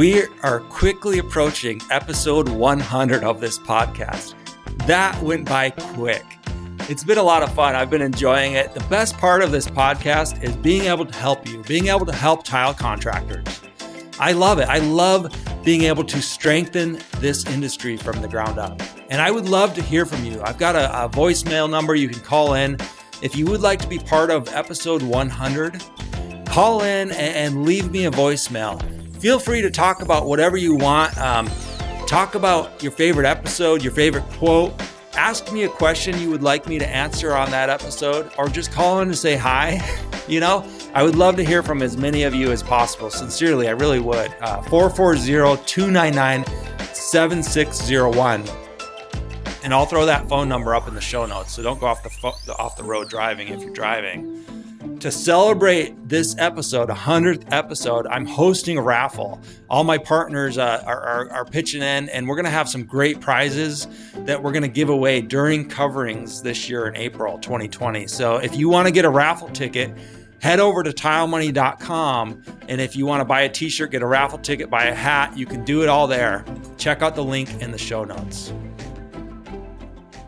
We are quickly approaching episode 100 of this podcast. That went by quick. It's been a lot of fun. I've been enjoying it. The best part of this podcast is being able to help you, being able to help tile contractors. I love it. I love being able to strengthen this industry from the ground up. And I would love to hear from you. I've got a voicemail number you can call in. If you would like to be part of episode 100, call in and leave me a voicemail. Feel free to talk about whatever you want. Talk about your favorite episode, your favorite quote. Ask me a question you would like me to answer on that episode, or just call in to say hi. I would love to hear from as many of you as possible. Sincerely, I really would. 440-299-7601. And I'll throw that phone number up in the show notes. So don't go off the road driving if you're driving. To celebrate this episode, 100th episode, I'm hosting a raffle. All my partners are pitching in, and we're going to have some great prizes that we're going to give away during coverings this year in April 2020. So if you want to get a raffle ticket, head over to tilemoney.com. And if you want to buy a t-shirt, get a raffle ticket, buy a hat, you can do it all there. Check out the link in the show notes.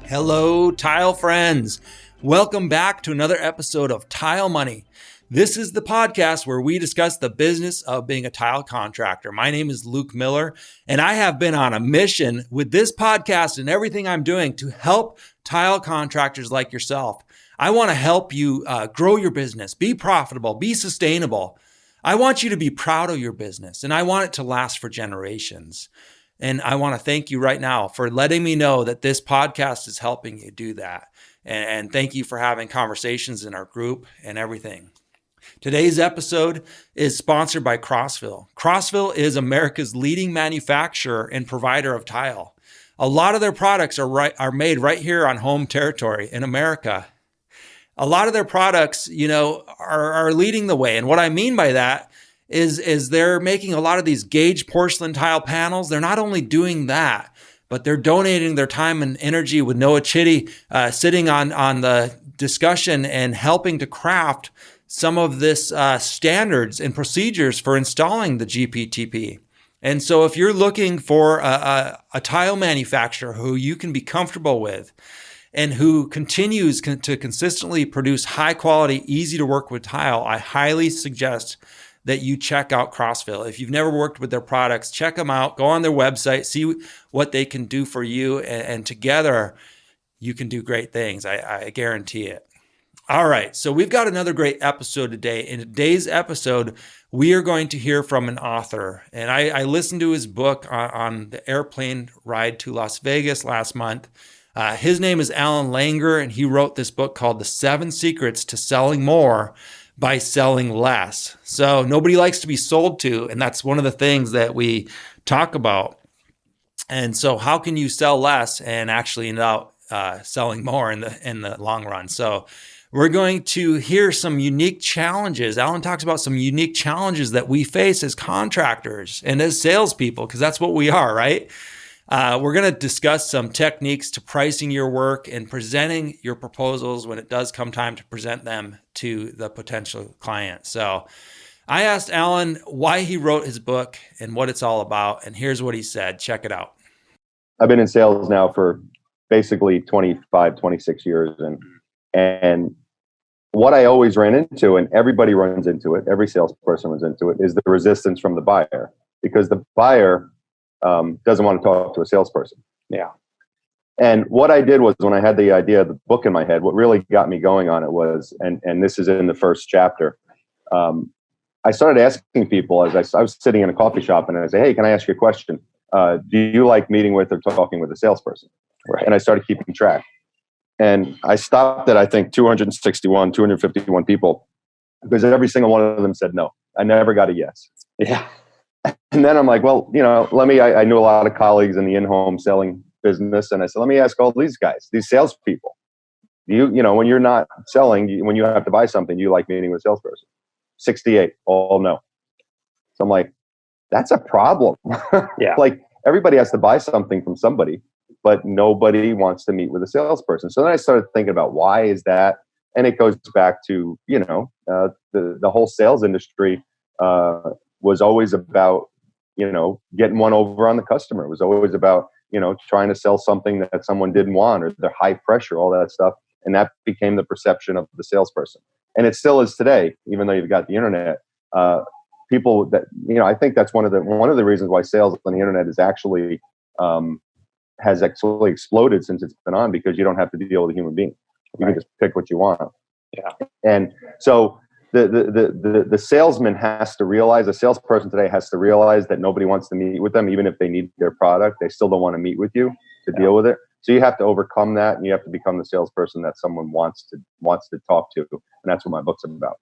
Hello, tile friends. Welcome back to another episode of Tile Money. This is the podcast where we discuss the business of being a tile contractor. My name is Luke Miller, and I have been on a mission with this podcast and everything I'm doing to help tile contractors like yourself. I want to help you grow your business, be profitable, be sustainable. I want you to be proud of your business, and I want it to last for generations. And I want to thank you right now for letting me know that this podcast is helping you do that. And thank you for having conversations in our group and everything. Today's episode is sponsored by Crossville. Crossville is America's leading manufacturer and provider of tile. A lot of their products are made right here on home territory in America. A lot of their products, are leading the way. And what I mean by that is they're making a lot of these gauge porcelain tile panels. They're not only doing that, but they're donating their time and energy with Noah Chitty sitting on the discussion and helping to craft some of this standards and procedures for installing the GPTP. And so if you're looking for a tile manufacturer who you can be comfortable with and who continues to consistently produce high quality, easy to work with tile, I highly suggest that you check out Crossville. If you've never worked with their products, check them out, go on their website, see what they can do for you, and together you can do great things. I guarantee it. All right, so we've got another great episode today. In today's episode, we are going to hear from an author, and I listened to his book on the airplane ride to Las Vegas last month. His name is Alan Langer, and he wrote this book called The 7 Secrets to Selling More by Selling Less. So nobody likes to be sold to, and that's one of the things that we talk about. And so how can you sell less and actually end up selling more in the long run? So we're going to hear some unique challenges. Alan talks about some unique challenges that we face as contractors and as salespeople, because that's what we are, right? We're going to discuss some techniques to pricing your work and presenting your proposals when it does come time to present them to the potential client. So I asked Alan why he wrote his book and what it's all about. And here's what he said. Check it out. I've been in sales now for basically 25, 26 years. And what I always ran into, and everybody runs into it, every salesperson runs into it, is the resistance from the buyer. Because the buyer doesn't want to talk to a salesperson. Yeah. And what I did was, when I had the idea of the book in my head, what really got me going on it was, and this is in the first chapter, I started asking people as I was sitting in a coffee shop, and I said, hey, can I ask you a question? Do you like meeting with or talking with a salesperson? Right. And I started keeping track. And I stopped at, I think, 251 people, because every single one of them said no. I never got a yes. Yeah. And then I'm like, well, I knew a lot of colleagues in the in-home selling business. And I said, let me ask all these guys, these salespeople, when you're not selling, when you have to buy something, you like meeting with a salesperson? 68, all no. So I'm like, that's a problem. Yeah. Like, everybody has to buy something from somebody, but nobody wants to meet with a salesperson. So then I started thinking about, why is that? And it goes back to, the whole sales industry was always about getting one over on the customer. It was always about, trying to sell something that someone didn't want, or they're high pressure, all that stuff. And that became the perception of the salesperson. And it still is today, even though you've got the internet. People that, I think that's one of the reasons why sales on the internet is actually, has actually exploded since it's been on, because you don't have to deal with a human being. You can just pick what you want. Yeah. And so the salesman has to realize, the salesperson today has to realize that nobody wants to meet with them. Even if they need their product, they still don't want to meet with you to deal with it. So you have to overcome that, and you have to become the salesperson that someone wants to talk to. And that's what my book's about.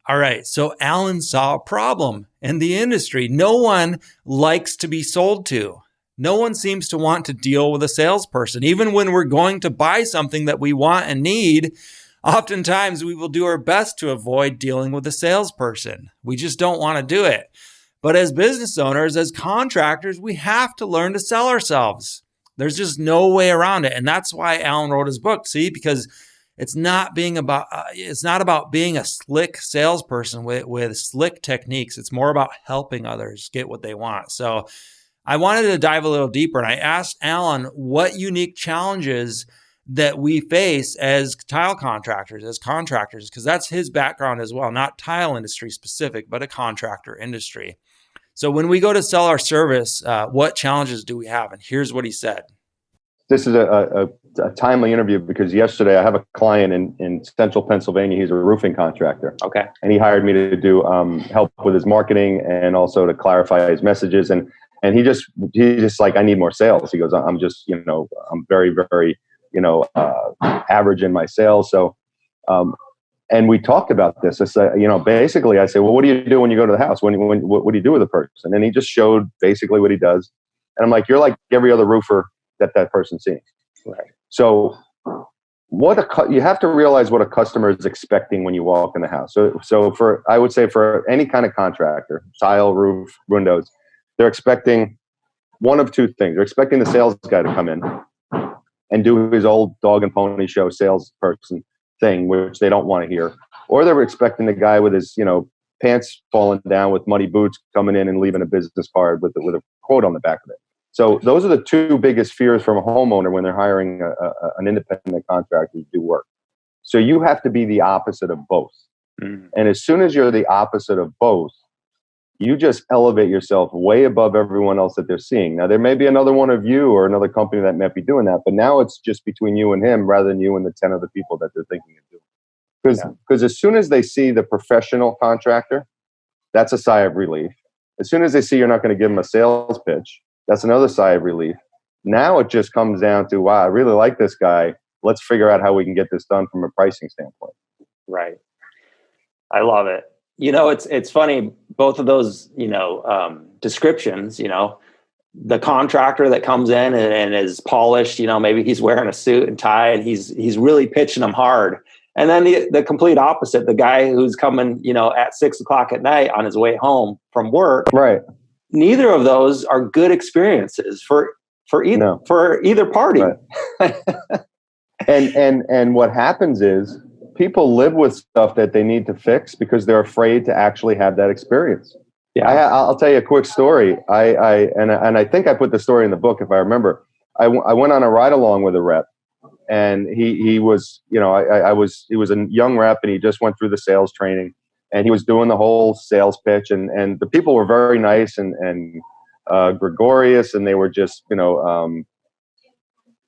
All right. So Alan saw a problem in the industry. No one likes to be sold to. No one seems to want to deal with a salesperson. Even when we're going to buy something that we want and need, oftentimes we will do our best to avoid dealing with a salesperson. We just don't want to do it. But as business owners, as contractors, we have to learn to sell ourselves. There's just no way around it. And that's why Alan wrote his book, because it's not about being a slick salesperson with slick techniques. It's more about helping others get what they want. So I wanted to dive a little deeper, and I asked Alan what unique challenges that we face as tile contractors, as contractors, because that's his background as well, not tile industry specific, but a contractor industry. So when we go to sell our service, what challenges do we have? And here's what he said. This is a timely interview, because yesterday I have a client in central Pennsylvania. He's a roofing contractor. Okay. And he hired me to do help with his marketing and also to clarify his messages. And he's just like, I need more sales. He goes, I'm just, I'm very, very, average in my sales. So, and we talked about this. I said, basically I say, well, what do you do when you go to the house? What do you do with a person? And he just showed basically what he does. And I'm like, you're like every other roofer that person sees. Right. So you have to realize what a customer is expecting when you walk in the house. So I would say for any kind of contractor, tile, roof, windows, they're expecting one of two things. They're expecting the sales guy to come in and do his old dog and pony show salesperson thing, which they don't want to hear. Or they're expecting the guy with his, pants falling down with muddy boots coming in and leaving a business card with a quote on the back of it. So those are the two biggest fears from a homeowner when they're hiring an independent contractor to do work. So you have to be the opposite of both. Mm-hmm. And as soon as you're the opposite of both, you just elevate yourself way above everyone else that they're seeing. Now, there may be another one of you or another company that might be doing that, but now it's just between you and him rather than you and the 10 other people that they're thinking of doing. Because as soon as they see the professional contractor, that's a sigh of relief. As soon as they see you're not going to give them a sales pitch, that's another sigh of relief. Now it just comes down to, wow, I really like this guy. Let's figure out how we can get this done from a pricing standpoint. Right. I love it. It's funny, both of those, descriptions, the contractor that comes in and is polished, maybe he's wearing a suit and tie and he's really pitching them hard. And then the complete opposite, the guy who's coming, at 6:00 at night on his way home from work. Right. Neither of those are good experiences for either party. Right. and what happens is people live with stuff that they need to fix because they're afraid to actually have that experience. Yeah. I'll tell you a quick story. I think I put the story in the book if I remember. I went on a ride along with a rep, and he was he was a young rep, and he just went through the sales training, and he was doing the whole sales pitch, and the people were very nice and gregarious, and they were just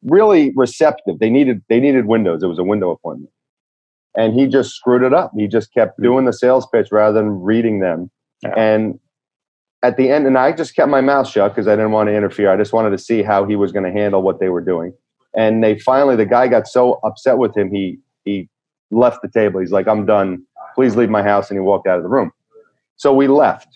really receptive. They needed windows. It was a window appointment. And he just screwed it up. He just kept doing the sales pitch rather than reading them. Yeah. And at the end, and I just kept my mouth shut because I didn't want to interfere. I just wanted to see how he was going to handle what they were doing. And the guy got so upset with him, he left the table. He's like, I'm done. Please leave my house. And he walked out of the room. So we left.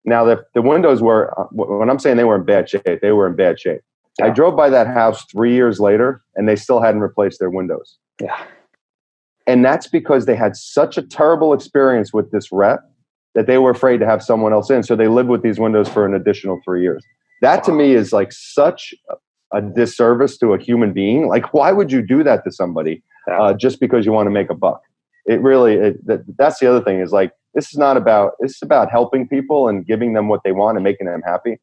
Now, the windows were, when I'm saying they were in bad shape, they were in bad shape. Yeah. I drove by that house 3 years later, and they still hadn't replaced their windows. Yeah. And that's because they had such a terrible experience with this rep that they were afraid to have someone else in. So they lived with these windows for an additional 3 years. That to me is like such a disservice to a human being. Like, why would you do that to somebody just because you want to make a buck? It really, that's the other thing is like, this is about helping people and giving them what they want and making them happy.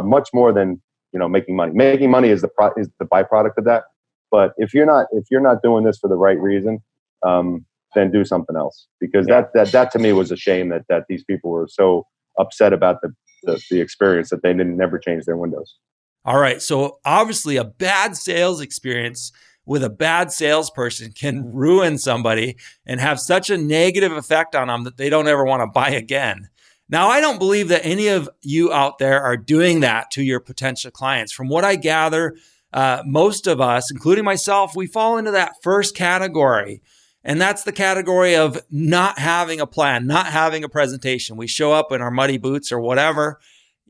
Much more than, making money. Making money is the byproduct of that. But if you're not doing this for the right reason, then do something else, because that to me was a shame that these people were so upset about the experience that they never change their windows. All right. So obviously a bad sales experience with a bad salesperson can ruin somebody and have such a negative effect on them that they don't ever want to buy again. Now, I don't believe that any of you out there are doing that to your potential clients. From what I gather, most of us, including myself, we fall into that first category. And that's the category of not having a plan, not having a presentation. We show up in our muddy boots or whatever,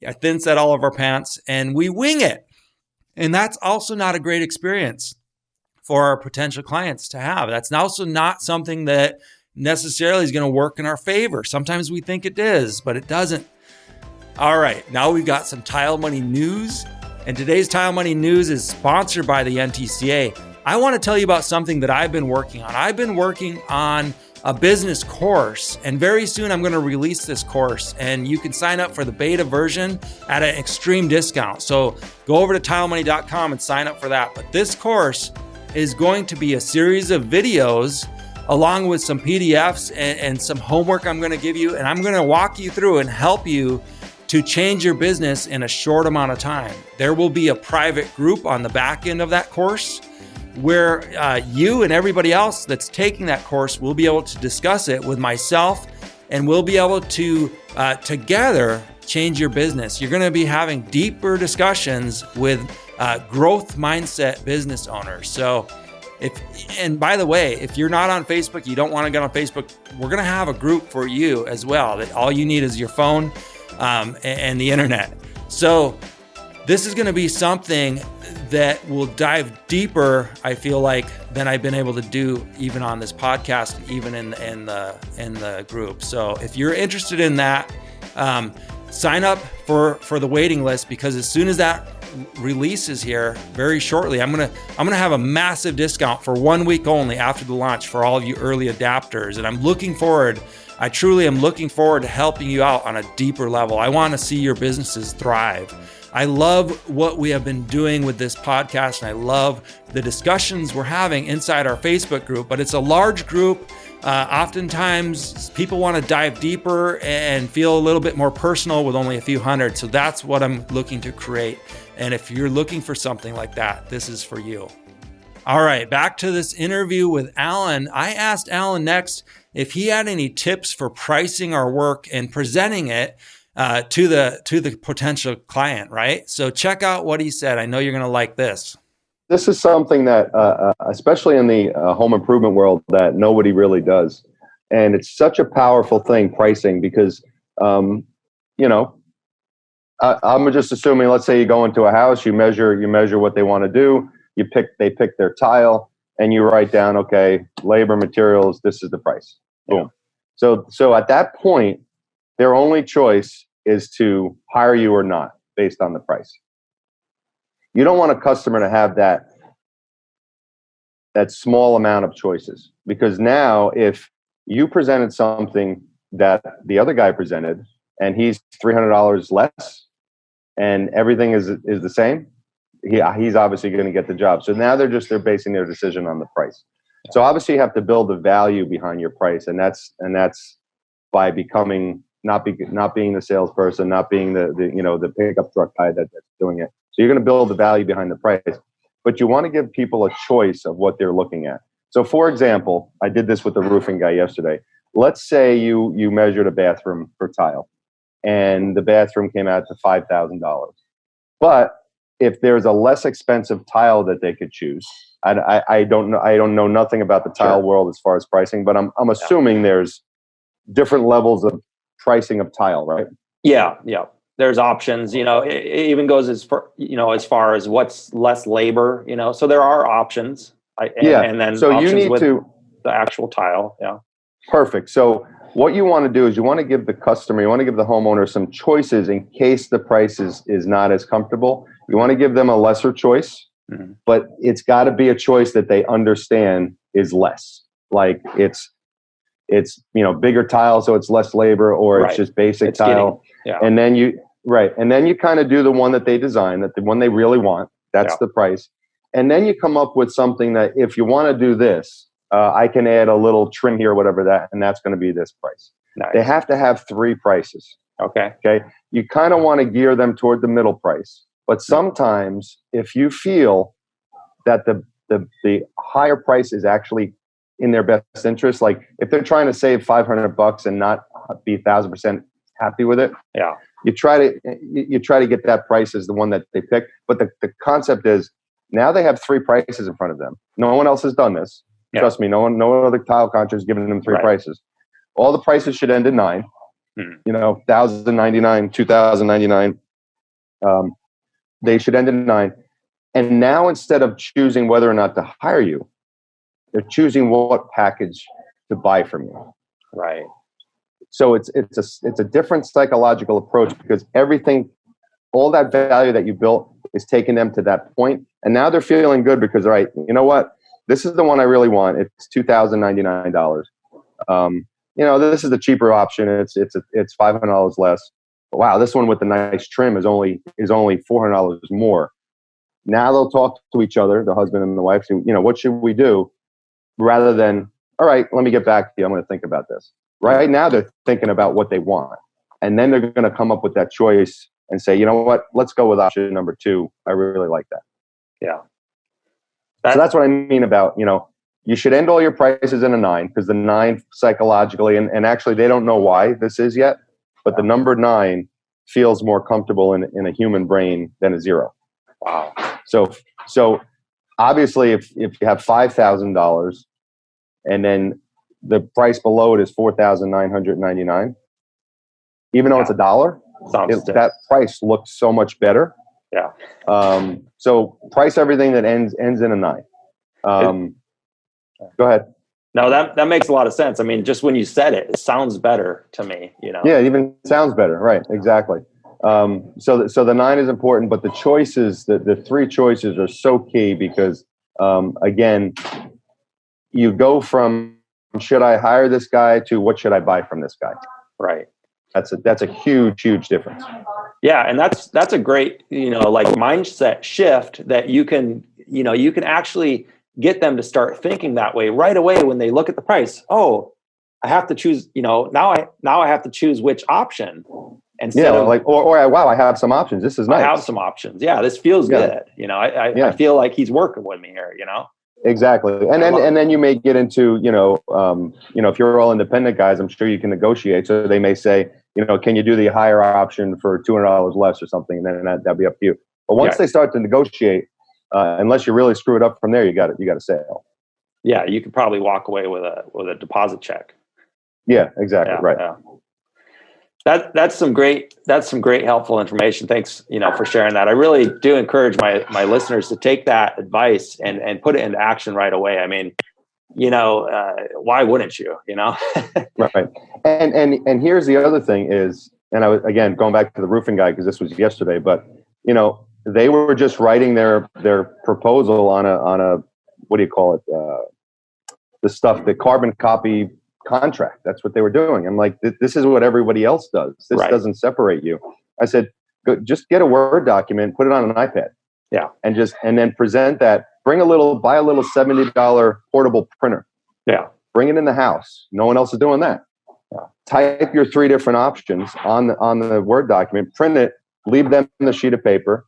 a thin set all of our pants, and we wing it. And that's also not a great experience for our potential clients to have. That's also not something that necessarily is going to work in our favor. Sometimes we think it is, but it doesn't. All right, now we've got some Tile Money news. And today's Tile Money news is sponsored by the NTCA. I want to tell you about something that I've been working on. I've been working on a business course, and very soon I'm going to release this course, and you can sign up for the beta version at an extreme discount. So go over to tilemoney.com and sign up for that. But this course is going to be a series of videos along with some PDFs and some homework I'm going to give you, and I'm going to walk you through and help you to change your business in a short amount of time. There will be a private group on the back end of that course where you and everybody else that's taking that course will be able to discuss it with myself, and we'll be able to together change your business. You're going to be having deeper discussions with growth mindset business owners. So and by the way, if you're not on Facebook, you don't want to get on Facebook, we're going to have a group for you as well, that all you need is your phone and the internet. So this is going to be something that will dive deeper, I feel like, than I've been able to do even on this podcast, even in the group. So if you're interested in that, sign up for the waiting list, because as soon as that releases here very shortly, I'm gonna have a massive discount for 1 week only after the launch for all of you early adapters. And I truly am looking forward to helping you out on a deeper level. I want to see your businesses thrive. I love what we have been doing with this podcast, and I love the discussions we're having inside our Facebook group, but it's a large group. Oftentimes people want to dive deeper and feel a little bit more personal with only a few hundred. So that's what I'm looking to create. And if you're looking for something like that, this is for you. All right, back to this interview with Alan. I asked Alan next if he had any tips for pricing our work and presenting it to the potential client, right? So check out what he said. I know you're going to like this. This is something that, especially in the home improvement world, that nobody really does. And it's such a powerful thing, pricing, because, I'm just assuming, let's say you go into a house, you measure what they want to do, they pick their tile, and you write down, okay, labor, materials, this is the price. Boom. So at that point, their only choice is to hire you or not based on the price. You don't want a customer to have that small amount of choices, because now if you presented something that the other guy presented and he's $300 less and everything is the same, he's obviously going to get the job. So now they're basing their decision on the price. So obviously you have to build the value behind your price, and that's by becoming not being the salesperson, not being the pickup truck guy that's doing it. So you're going to build the value behind the price, but you want to give people a choice of what they're looking at. So for example, I did this with the roofing guy yesterday. Let's say you measured a bathroom for tile, and the bathroom came out to $5,000. But if there's a less expensive tile that they could choose, I don't know nothing about the tile world as far as pricing, but I'm assuming there's different levels of pricing of tile, right? Yeah. There's options, it even goes as far as what's less labor, so there are options. And then so you need to the actual tile. Yeah. Perfect. So what you want to do is you want to give the customer, you want to give the homeowner some choices in case the price is not as comfortable. You want to give them a lesser choice, but it's got to be a choice that they understand is less. Like it's it's, bigger tile, so it's less labor, or it's just basic tile. And then you kind of do the one that they design, that the one they really want. That's the price. And then you come up with something that, if you want to do this, I can add a little trim here, whatever that, and that's going to be this price. Nice. They have to have 3 prices. Okay. You kind of want to gear them toward the middle price, but sometimes if you feel that the higher price is actually in their best interest, like if they're trying to save $500 and not be 1,000% happy with it, you try to get that price as the one that they pick. But the concept is, now they have 3 prices in front of them. No one else has done this. Trust me, no other tile contractor is giving them 3 prices. All the prices should end at 9. $1,099, $2,099. They should end at 9. And now, instead of choosing whether or not to hire you, they're choosing what package to buy from you. Right. So it's a different psychological approach, because everything, all that value that you built is taking them to that point. And now they're feeling good because, all right, you know what? This is the one I really want. It's $2,099. This is the cheaper option. It's $500 less. But wow, this one with the nice trim is only $400 more. Now they'll talk to each other, the husband and the wife, say, what should we do? Rather than, all right, let me get back to you. I'm going to think about this. Right now they're thinking about what they want. And then they're going to come up with that choice and say, you know what, let's go with option number 2. I really like that. Yeah. So that's what I mean about, you should end all your prices in a 9, because the 9 psychologically, and actually they don't know why this is yet, but the number 9 feels more comfortable in a human brain than a 0. Wow. So obviously if you have $5,000 and then the price below it is $4,999, even though it's $1, that price looks so much better. Yeah. So price everything that ends in a 9. Go ahead. No, that makes a lot of sense. I mean, just when you said it, it sounds better to me, Yeah, it even sounds better. Right. Exactly. So the 9 is important, but the choices, the 3 choices are so key, because, again, you go from, should I hire this guy, to what should I buy from this guy? Right. That's a huge difference. Yeah. And that's a great, mindset shift that you can actually get them to start thinking that way right away when they look at the price. Oh, I have to choose, now I have to choose which option. Instead of, wow, I have some options. This is nice. I have some options. Yeah, this feels good. I feel like he's working with me here, Exactly. And then you may get into, if you're all independent guys, I'm sure you can negotiate. So they may say, can you do the higher option for $200 less or something? And then that'd be up to you. But once they start to negotiate, unless you really screw it up from there, you got to sell. Yeah, you could probably walk away with a deposit check. Yeah, exactly. Right. Yeah. That's some great helpful information. Thanks, for sharing that. I really do encourage my listeners to take that advice and put it into action right away. I mean, why wouldn't you? Right. And here's the other thing is, and I was, again, going back to the roofing guy, because this was yesterday, but they were just writing their proposal on a what do you call it? The carbon copy contract. That's what they were doing. I'm like, this is what everybody else does. This doesn't separate you. I said, just get a Word document, put it on an iPad. Yeah. And then present that. Buy a little $70 portable printer. Yeah. Bring it in the house. No one else is doing that. Yeah. Type your 3 different options on the Word document, print it, leave them in the sheet of paper,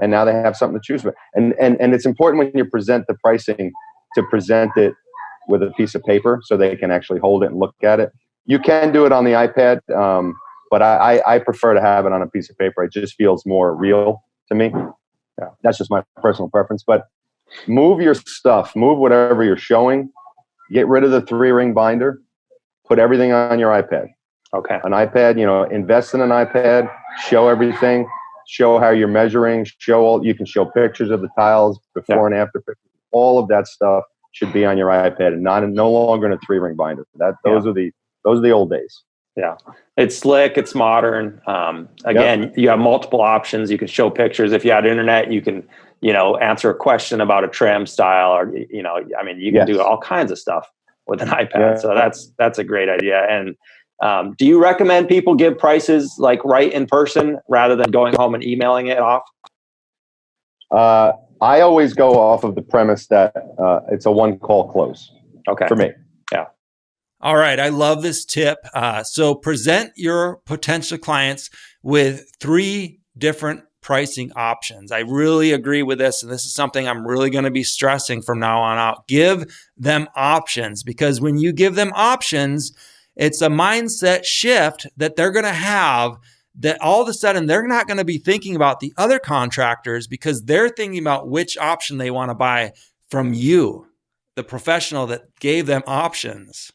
and now they have something to choose from. And it's important when you present the pricing to present it with a piece of paper so they can actually hold it and look at it. You can do it on the iPad, but I prefer to have it on a piece of paper. It just feels more real to me. Yeah. That's just my personal preference. But move your stuff, move whatever you're showing, get rid of the 3-ring binder, put everything on your iPad. Okay. An iPad, invest in an iPad, show everything, show how you're measuring, you can show pictures of the tiles before and after pictures. All of that stuff should be on your iPad and no longer in a 3-ring binder. Those are the old days. Yeah. It's slick. It's modern. Again, you have multiple options. You can show pictures. If you had internet, you can, answer a question about a trim style or, you can do all kinds of stuff. with an iPad. Yeah. So that's a great idea. And do you recommend people give prices like right in person rather than going home and emailing it off? I always go off of the premise that it's a one-call close. Okay. For me. Yeah. All right. I love this tip. So present your potential clients with 3 different pricing options. I really agree with this. And this is something I'm really going to be stressing from now on out. Give them options, because when you give them options, it's a mindset shift that they're going to have, that all of a sudden they're not going to be thinking about the other contractors, because they're thinking about which option they want to buy from you, the professional that gave them options.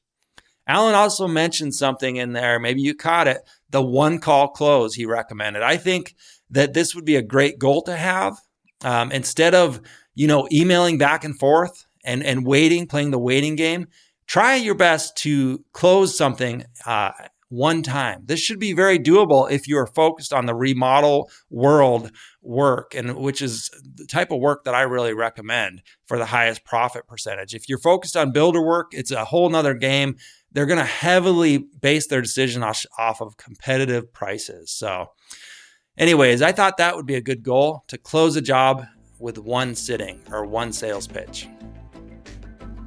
Alan also mentioned something in there, maybe you caught it, the one call close he recommended. I think that this would be a great goal to have. Instead of, emailing back and forth and waiting, playing the waiting game, try your best to close something one time. This should be very doable if you are focused on the remodel world work, and which is the type of work that I really recommend for the highest profit percentage. If you're focused on builder work, it's a whole nother game. They're going to heavily base their decision off of competitive prices. So anyways, I thought that would be a good goal, to close a job with one sitting or one sales pitch.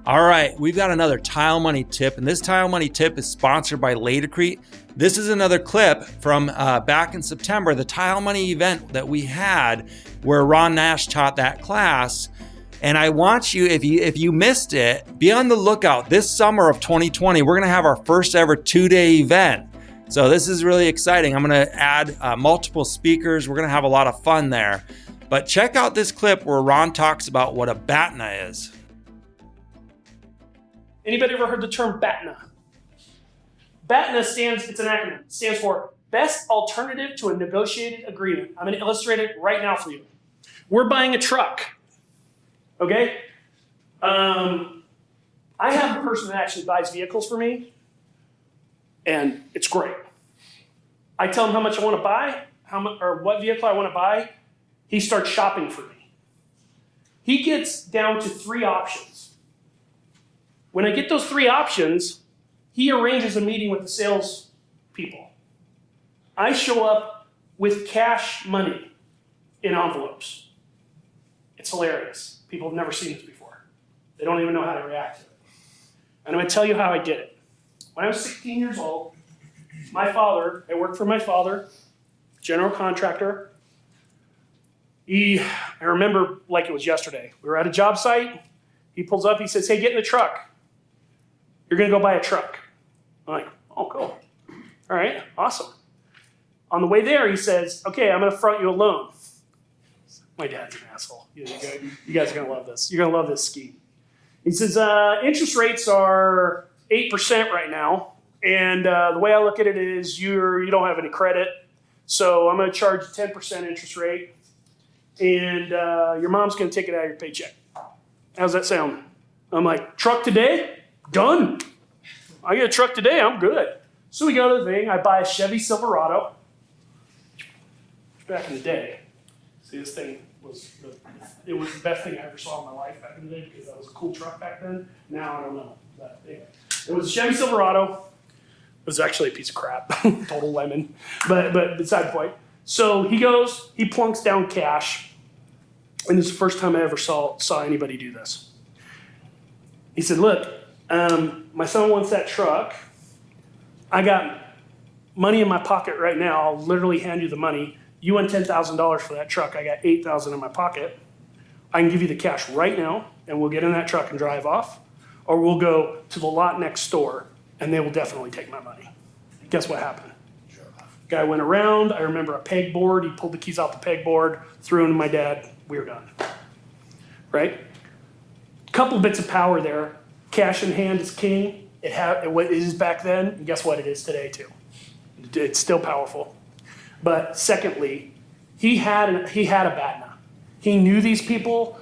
All right, we've got another Tile Money tip, and this Tile Money tip is sponsored by Laticrete. This is another clip from back in September, the Tile Money event that we had where Ron Nash taught that class. And I want you, if you missed it, be on the lookout. This summer of 2020, we're going to have our first ever 2-day event. So this is really exciting. I'm going to add multiple speakers. We're going to have a lot of fun there. But check out this clip where Ron talks about what a BATNA is. Anybody ever heard the term BATNA? BATNA it's an acronym. It stands for Best Alternative to a Negotiated Agreement. I'm going to illustrate it right now for you. We're buying a truck. Okay? I have a person that actually buys vehicles for me, and it's great. I tell him how much I want to buy, or what vehicle I want to buy. He starts shopping for me. He gets down to 3 options. When I get those 3 options, he arranges a meeting with the sales people. I show up with cash money in envelopes. It's hilarious. People have never seen this before. They don't even know how to react to it. And I'm going to tell you how I did it. When I was 16 years old, I worked for my father, general contractor. I remember like it was yesterday. We were at a job site. He pulls up. He says, "Hey, get in the truck. You're going to go buy a truck." I'm like, "Oh, cool. All right, awesome." On the way there, he says, "Okay, I'm going to front you a loan." My dad's an asshole. You guys are going to love this. You're going to love this scheme. He says, interest rates are 8% right now. And the way I look at it is you don't have any credit. So I'm going to charge you 10% interest rate. And your mom's going to take it out of your paycheck. How's that sound? I'm like, truck today? Done. I get a truck today. I'm good. So we go to the thing. I buy a Chevy Silverado. Back in the day. See, this thing was the best thing I ever saw in my life back in the day, because that was a cool truck back then. Now I don't know. But anyway, it was a Chevy Silverado. It was actually a piece of crap, total lemon. But beside the point. So he plunks down cash, and this is the first time I ever saw anybody do this. He said, "Look, my son wants that truck. I got money in my pocket right now. I'll literally hand you the money. You want $10,000 for that truck. I got $8,000 in my pocket. I can give you the cash right now, and we'll get in that truck and drive off. Or we'll go to the lot next door, and they will definitely take my money." Guess what happened? Guy went around. I remember a pegboard. He pulled the keys out the pegboard, threw them to my dad. We were done. Right? Couple bits of power there. Cash in hand is king. It is back then. And guess what? It is today too. It's still powerful. But secondly, he had a BATNA. He knew these people.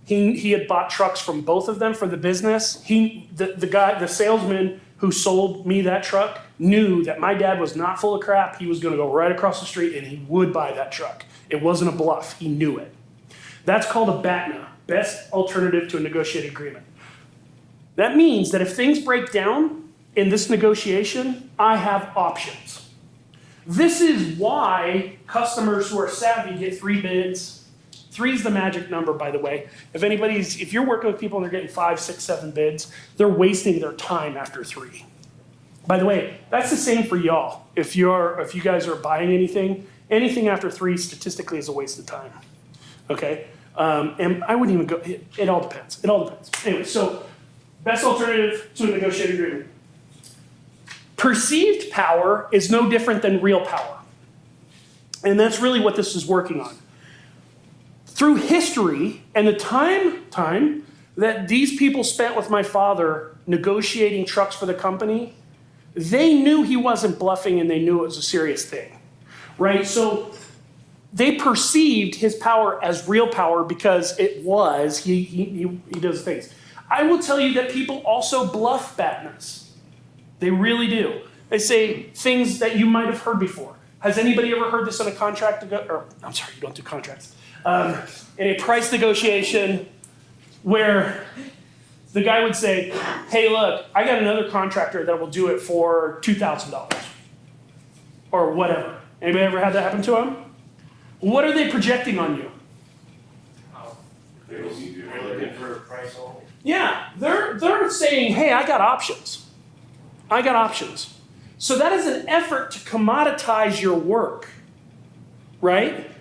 He had bought trucks from both of them for the business. The salesman who sold me that truck knew that my dad was not full of crap. He was going to go right across the street and he would buy that truck. It wasn't a bluff. He knew it. That's called a BATNA, best alternative to a negotiated agreement. That means that if things break down in this negotiation, I have options. This is why customers who are savvy get 3 bids. 3 is the magic number, by the way. If you're working with people and they're getting 5, 6, 7 bids, they're wasting their time after 3. By the way, that's the same for y'all. If you guys are buying anything after 3 statistically is a waste of time. Okay? And I wouldn't even go, it all depends. It all depends. Anyway, so best alternative to a negotiated agreement. Perceived power is no different than real power. And that's really what this is working on. Through history and the time that these people spent with my father negotiating trucks for the company, they knew he wasn't bluffing and they knew it was a serious thing, right? So they perceived his power as real power because it was, he does things. I will tell you that people also bluff BATNAs. They really do. They say things that you might have heard before. Has anybody ever heard this in a contract, I'm sorry, you don't do contracts. In a price negotiation where the guy would say, hey, look, I got another contractor that will do it for $2,000 or whatever. Anybody ever had that happen to him? What are they projecting on you? They're looking for a price only. Yeah, they're saying, hey, I got options. So that is an effort to commoditize your work, right?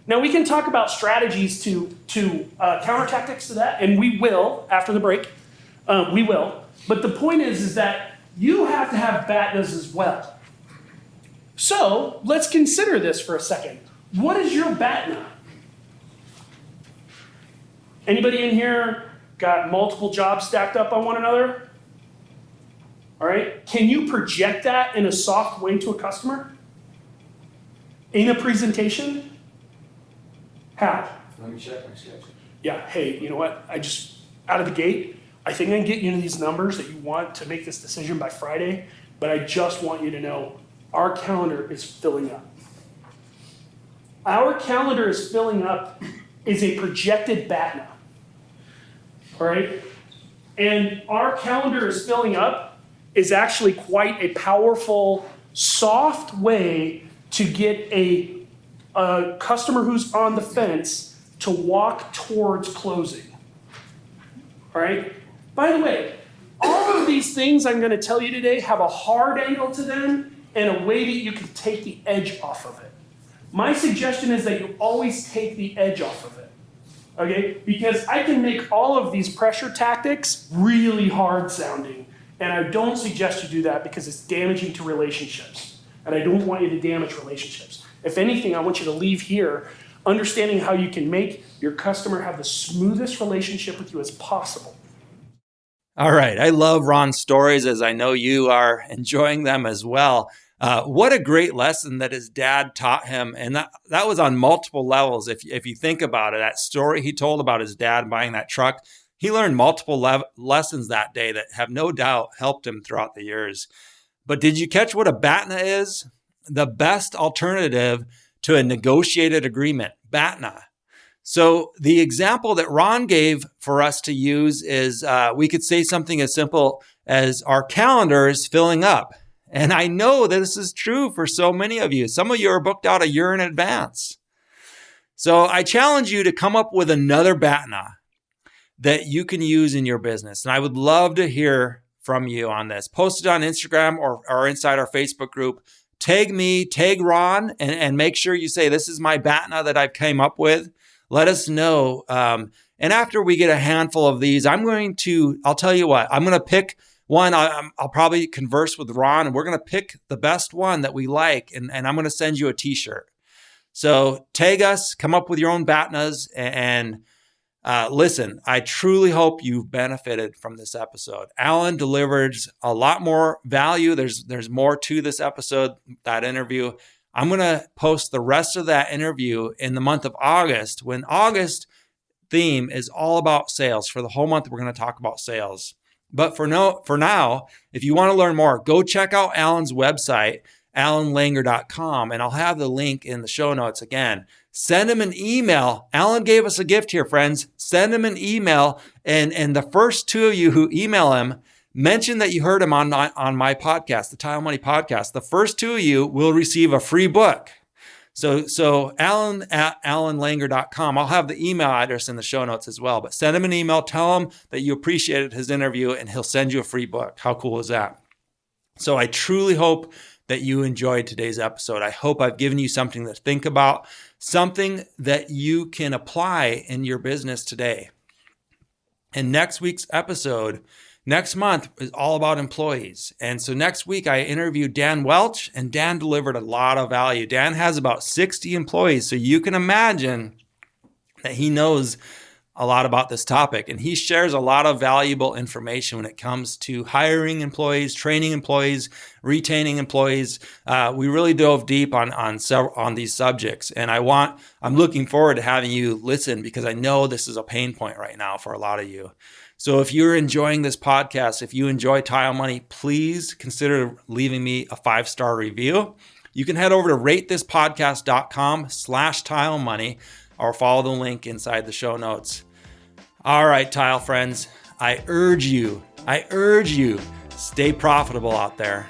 Now we can talk about strategies to counter tactics to that, and we will after the break. We will. But the point is that you have to have BATNAs as well. So let's consider this for a second. What is your BATNA? Anybody in here got multiple jobs stacked up on one another? All right. Can you project that in a soft way to a customer? In a presentation? How? Let me check my schedule. Yeah, hey, you know what? Out of the gate, I think I can get you into these numbers that you want to make this decision by Friday, but I just want you to know our calendar is filling up. Our calendar is filling up is a projected BATNA. All right? And our calendar is filling up is actually quite a powerful, soft way to get a customer who's on the fence to walk towards closing. All right? By the way, all of these things I'm going to tell you today have a hard angle to them and a way that you can take the edge off of it. My suggestion is that you always take the edge off of it. Okay? Because I can make all of these pressure tactics really hard sounding. And I don't suggest you do that because it's damaging to relationships. And I don't want you to damage relationships. If anything, I want you to leave here understanding how you can make your customer have the smoothest relationship with you as possible. All right. I love Ron's stories, as I know you are enjoying them as well. What a great lesson that his dad taught him. And that was on multiple levels. If you think about it, that story he told about his dad buying that truck, he learned multiple lessons that day that have no doubt helped him throughout the years. But did you catch what a BATNA is? The best alternative to a negotiated agreement, BATNA. So the example that Ron gave for us to use is we could say something as simple as our calendar is filling up. And I know that this is true for so many of you. Some of you are booked out a year in advance. So I challenge you to come up with another BATNA that you can use in your business. And I would love to hear from you on this. Post it on Instagram or inside our Facebook group. Tag me, tag Ron, and make sure you say, this is my BATNA that I've came up with. Let us know. And after we get a handful of these, I'll tell you what, I'm going to pick one. I'll probably converse with Ron, and we're going to pick the best one that we like, and I'm going to send you a t-shirt. So tag us, come up with your own BATNAs, and listen, I truly hope you've benefited from this episode. Alan delivers a lot more value. There's more to this episode, that interview. I'm going to post the rest of that interview in the month of August, when August theme is all about sales. For the whole month, we're going to talk about sales. But for now, if you want to learn more, go check out Alan's website, alanlanger.com, and I'll have the link in the show notes again. Send him an email. Alan gave us a gift here, friends. Send him an email. And the first 2 of you who email him, mention that you heard him on my podcast, the Tile Money podcast. The first 2 of you will receive a free book. So Alan at alanlanger.com. I'll have the email address in the show notes as well. But send him an email. Tell him that you appreciated his interview, and he'll send you a free book. How cool is that? So I truly hope that you enjoyed today's episode. I hope I've given you something to think about, something that you can apply in your business today. And next week's episode, next month, is all about employees. And so next week, I interviewed Dan Welch, and Dan delivered a lot of value. Dan has about 60 employees. So you can imagine that he knows a lot about this topic, and he shares a lot of valuable information when it comes to hiring employees, training employees, retaining employees. We really dove deep on these subjects, and I'm looking forward to having you listen, because I know this is a pain point right now for a lot of you. So if you're enjoying this podcast, if you enjoy Tile Money, please consider leaving me a 5-star review. You can head over to ratethispodcast.com/Tile Money, or follow the link inside the show notes. All right, Tile friends, I urge you, stay profitable out there.